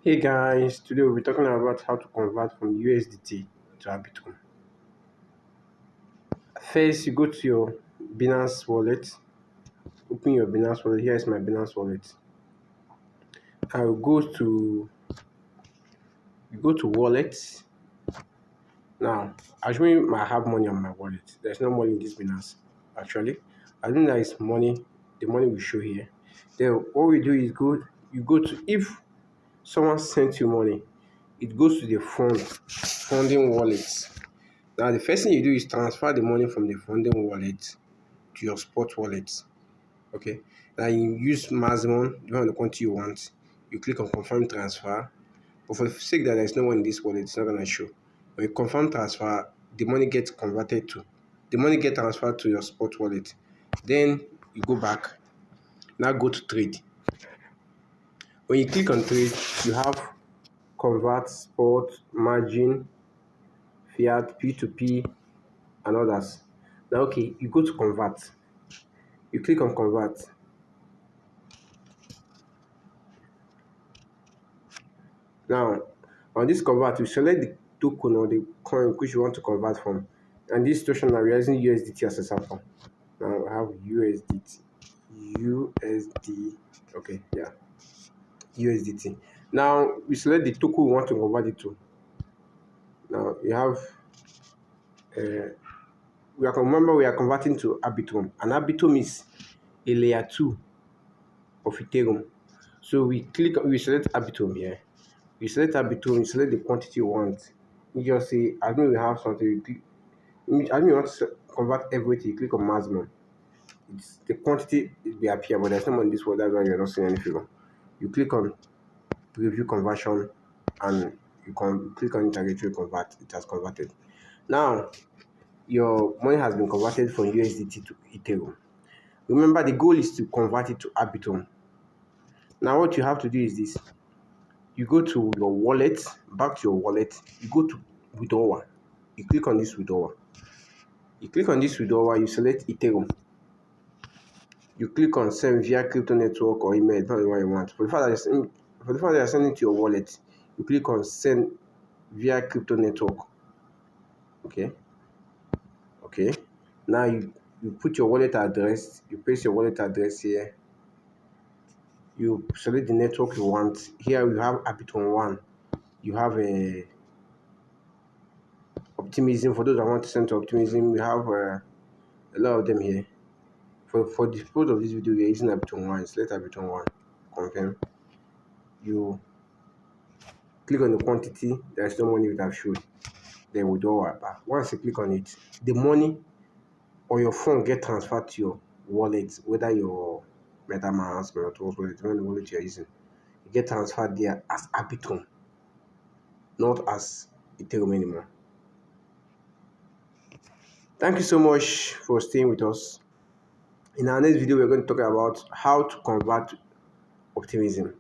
Hey guys, today we'll be talking about how to convert from USDT to arbitrum. First, you go to your Binance wallet, open your Binance wallet. Here is my Binance wallet. I will go to wallets. Now, assuming I have money on my wallet, there's no money in this Binance actually. Assuming there is money, the money will show here. Then what we do is you go to, if someone sent you money, it goes to the funding wallet. Now, the first thing you do is transfer the money from the funding wallet to your spot wallet. Okay. Now, you use maximum, depending on the quantity you want. You click on confirm transfer. But for the sake that there's no one in this wallet, it's not going to show. When you confirm transfer, the money gets transferred to your spot wallet. Then you go back. Now go to trade. When you click on trade, you have convert, spot, margin, fiat, P2P, and others. Now, okay, you go to convert. You click on convert. Now, on this convert, you select the token or the coin which you want to convert from. And this situation, now we are using USDT as a sample. Now, I have USDT. Okay, yeah, USDT. Now, we select the token we want to convert it to. Now, you have, remember we are converting to arbitrum. And arbitrum is a layer 2 of Ethereum. So we select arbitrum here. You select arbitrum, you select the quantity you want. You just say, I know we have something, I know you want to convert everything, you click on maximum. It's the quantity will appear, but there's no money in this world, that's why you're not seeing any figure. You click on preview conversion and you can click on it to convert. It has converted. Now, your money has been converted from USDT to Ethereum. Remember, the goal is to convert it to arbitrum. Now, what you have to do is this. You go to your wallet, back to your wallet, you go to withdrawal. You click on this withdrawal. You click on this withdrawal, you select Ethereum. You click on send via crypto network or email, depending on what you want. For the fact that you're sending to your wallet, you click on send via crypto network. Okay. Now you put your wallet address, you paste your wallet address here. You select the network you want. Here you have Arbitrum 1. You have a Optimism. For those that want to send to Optimism, we have a lot of them here. For the purpose of this video, we are using Arbitrum 1. Select Arbitrum 1. Confirm. You click on the quantity. There is no money we have showed. Then withdraw back. Once you click on it, the money or your phone get transferred to your wallet, whether your MetaMask or your wallet, depending on the wallet you are using. You get transferred there as Arbitrum, not as Ethereum anymore. Thank you so much for staying with us. In our next video, we're going to talk about how to convert Optimism.